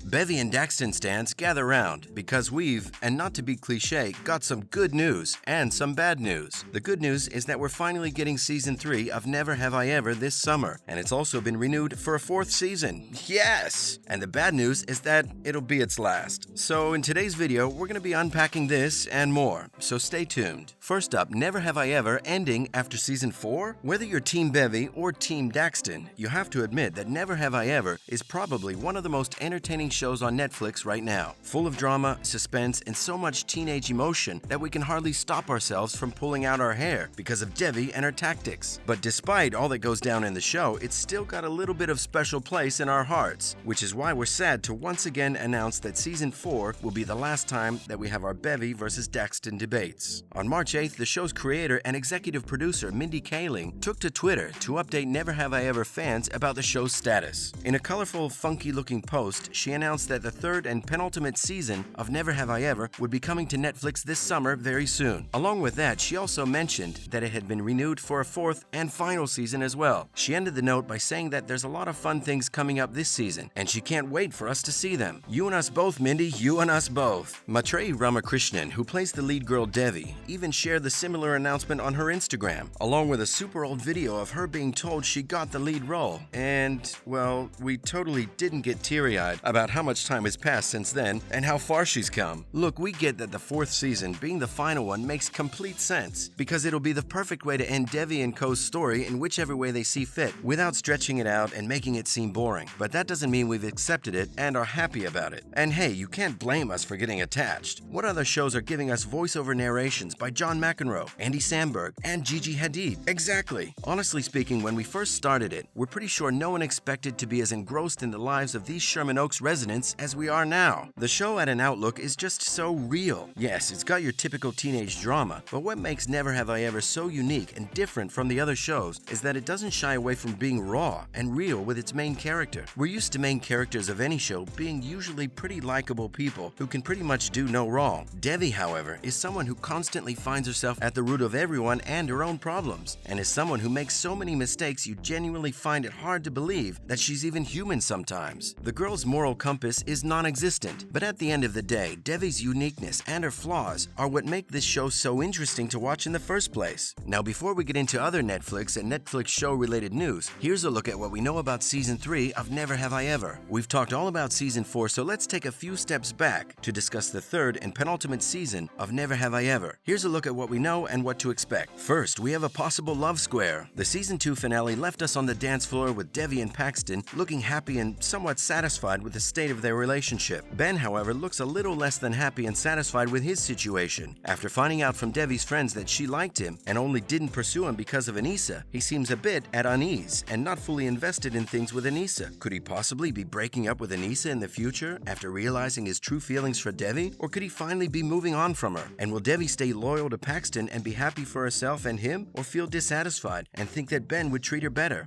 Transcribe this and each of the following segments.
Bevy and Daxton stans, gather round, because we've, and not to be cliche, got some good news and some bad news. The good news is that we're finally getting Season 3 of Never Have I Ever this summer, and it's also been renewed for a 4th season. Yes! And the bad news is that it'll be its last. So in today's video, we're going to be unpacking this and more, so stay tuned. First up, Never Have I Ever ending after Season 4? Whether you're Team Bevy or Team Daxton, you have to admit that Never Have I Ever is probably one of the most entertaining shows on Netflix right now. Full of drama, suspense, and so much teenage emotion that we can hardly stop ourselves from pulling out our hair because of Devi and her tactics. But despite all that goes down in the show, it's still got a little bit of special place in our hearts, which is why we're sad to once again announce that Season 4 will be the last time that we have our Bevy versus Daxton debates. On March 8th, the show's creator and executive producer Mindy Kaling took to Twitter to update Never Have I Ever fans about the show's status. In a colorful, funky-looking post, she announced that the 3rd and penultimate season of Never Have I Ever would be coming to Netflix this summer very soon. Along with that, she also mentioned that it had been renewed for a 4th and final season as well. She ended the note by saying that there's a lot of fun things coming up this season, and she can't wait for us to see them. You and us both, Mindy, you and us both. Maitreyi Ramakrishnan, who plays the lead girl Devi, even shared the similar announcement on her Instagram, along with a super old video of her being told she got the lead role. And, well, we totally didn't get teary-eyed about how much time has passed since then and how far she's come. Look, we get that the 4th season, being the final one, makes complete sense because it'll be the perfect way to end Devi and Ko's story in whichever way they see fit, without stretching it out and making it seem boring. But that doesn't mean we've accepted it and are happy about it. And hey, you can't blame us for getting attached. What other shows are giving us voiceover narrations by John McEnroe, Andy Samberg, and Gigi Hadid? Exactly. Honestly speaking, when we first started it, we're pretty sure no one expected to be as engrossed in the lives of these Sherman Oaks residents as we are now. The show at an outlook is just so real. Yes, it's got your typical teenage drama, but what makes Never Have I Ever so unique and different from the other shows is that it doesn't shy away from being raw and real with its main character. We're used to main characters of any show being usually pretty likable people who can pretty much do no wrong. Devi, however, is someone who constantly finds herself at the root of everyone and her own problems, and is someone who makes so many mistakes you genuinely find it hard to believe that she's even human sometimes. The girl's moral compass is non-existent, but at the end of the day, Devi's uniqueness and her flaws are what make this show so interesting to watch in the first place. Now, before we get into other Netflix and Netflix show-related news, here's a look at what we know about Season 3 of Never Have I Ever. We've talked all about Season 4, so let's take a few steps back to discuss the 3rd and penultimate season of Never Have I Ever. Here's a look at what we know and what to expect. First, we have a possible love square. The Season 2 finale left us on the dance floor with Devi and Paxton looking happy and somewhat satisfied with the state of their relationship. Ben, however, looks a little less than happy and satisfied with his situation. After finding out from Devi's friends that she liked him and only didn't pursue him because of Anissa, he seems a bit at unease and not fully invested in things with Anissa. Could he possibly be breaking up with Anissa in the future after realizing his true feelings for Devi? Or could he finally be moving on from her? And will Devi stay loyal to Paxton and be happy for herself and him, or feel dissatisfied and think that Ben would treat her better?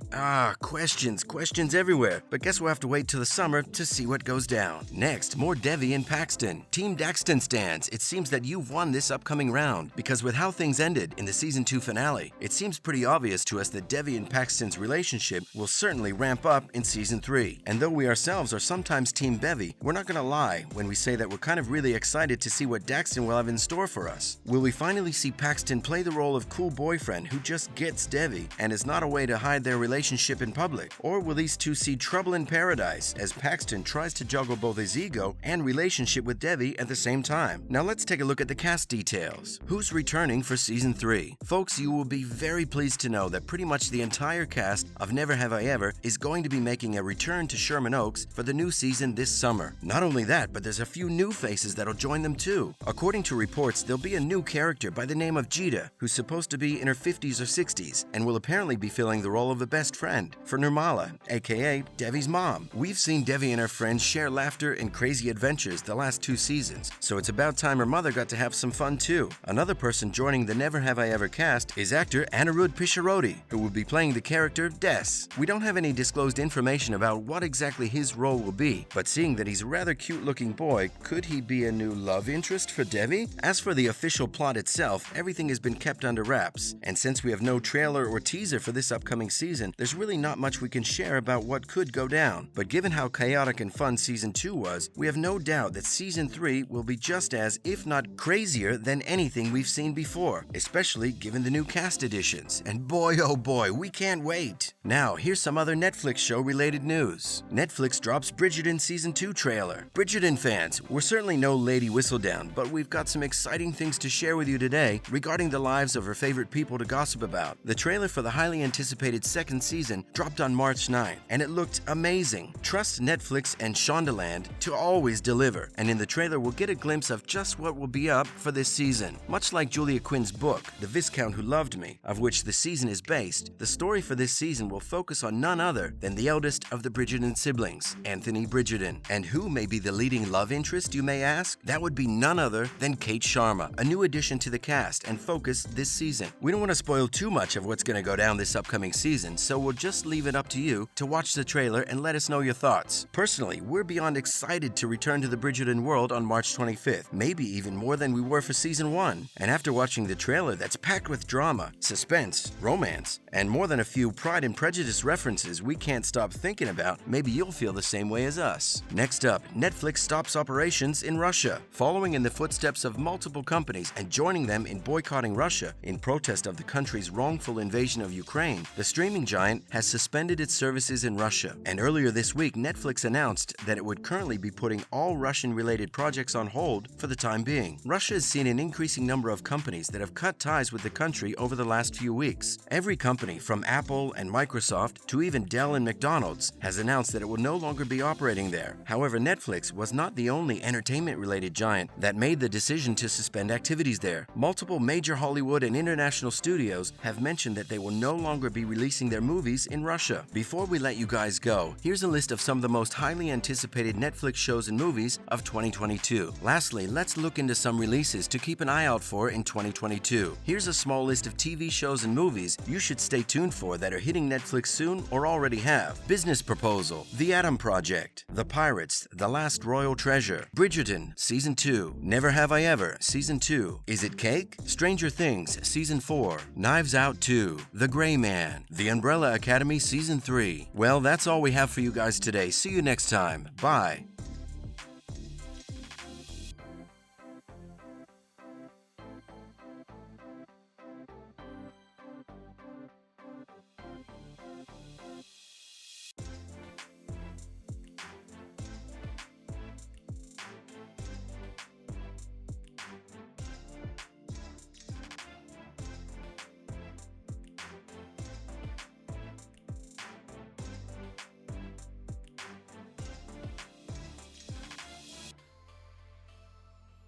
Questions everywhere. But guess we'll have to wait till the summer to see what goes down. Next, more Devi and Paxton. Team Daxton stans, it seems that you've won this upcoming round, because with how things ended in the Season 2 finale, it seems pretty obvious to us that Devi and Paxton's relationship will certainly ramp up in Season 3. And though we ourselves are sometimes Team Bevy, we're not gonna lie when we say that we're kind of really excited to see what Daxton will have in store for us. Will we finally see Paxton play the role of cool boyfriend who just gets Devi and is not a way to hide their relationship in public? Or will these two see trouble in paradise as Paxton tries to juggle both his ego and relationship with Devi at the same time? Now let's take a look at the cast details. Who's returning for Season 3? Folks, you will be very pleased to know that pretty much the entire cast of Never Have I Ever is going to be making a return to Sherman Oaks for the new season this summer. Not only that, but there's a few new faces that'll join them too. According to reports, there'll be a new character by the name of Jita, who's supposed to be in her 50s or 60s and will apparently be filling the role of a best friend for Nirmala, aka Devi's mom. We've seen Devi and her friends share laughter and crazy adventures the last 2 seasons, so it's about time her mother got to have some fun too. Another person joining the Never Have I Ever cast is actor Anirudh Pisharoti, who will be playing the character Des. We don't have any disclosed information about what exactly his role will be, but seeing that he's a rather cute-looking boy, could he be a new love interest for Devi? As for the official plot itself, everything has been kept under wraps, and since we have no trailer or teaser for this upcoming season, there's really not much we can share about what could go down. But given how chaotic and fun fun Season 2 was, we have no doubt that Season 3 will be just as, if not crazier, than anything we've seen before, especially given the new cast additions. And boy oh boy, we can't wait! Now, here's some other Netflix show-related news. Netflix drops Bridgerton Season 2 trailer. Bridgerton fans, we're certainly no Lady Whistledown, but we've got some exciting things to share with you today regarding the lives of her favorite people to gossip about. The trailer for the highly anticipated second season dropped on March 9th, and it looked amazing. Trust Netflix and Shondaland to always deliver, and in the trailer we'll get a glimpse of just what will be up for this season. Much like Julia Quinn's book, The Viscount Who Loved Me, of which the season is based, the story for this season will focus on none other than the eldest of the Bridgerton siblings, Anthony Bridgerton. And who may be the leading love interest, you may ask? That would be none other than Kate Sharma, a new addition to the cast and focus this season. We don't want to spoil too much of what's going to go down this upcoming season, so we'll just leave it up to you to watch the trailer and let us know your thoughts. Personally, we're beyond excited to return to the Bridgerton world on March 25th, maybe even more than we were for Season 1. And after watching the trailer that's packed with drama, suspense, romance, and more than a few Pride and Prejudice references we can't stop thinking about, maybe you'll feel the same way as us. Next up, Netflix stops operations in Russia. Following in the footsteps of multiple companies and joining them in boycotting Russia in protest of the country's wrongful invasion of Ukraine, the streaming giant has suspended its services in Russia. And earlier this week, Netflix announced that it would currently be putting all Russian-related projects on hold for the time being. Russia has seen an increasing number of companies that have cut ties with the country over the last few weeks. Every company, from Apple and Microsoft to even Dell and McDonald's, has announced that it will no longer be operating there. However, Netflix was not the only entertainment-related giant that made the decision to suspend activities there. Multiple major Hollywood and international studios have mentioned that they will no longer be releasing their movies in Russia. Before we let you guys go, here's a list of some of the most highly anticipated Netflix shows and movies of 2022. Lastly, let's look into some releases to keep an eye out for in 2022. Here's a small list of TV shows and movies you should stay tuned for that are hitting Netflix soon or already have. Business Proposal, The Atom Project, The Pirates, The Last Royal Treasure, Bridgerton, Season 2, Never Have I Ever, Season 2, Is It Cake? Stranger Things, Season 4, Knives Out 2, The Gray Man, The Umbrella Academy Season 3. Well, that's all we have for you guys today. See you next time. Bye.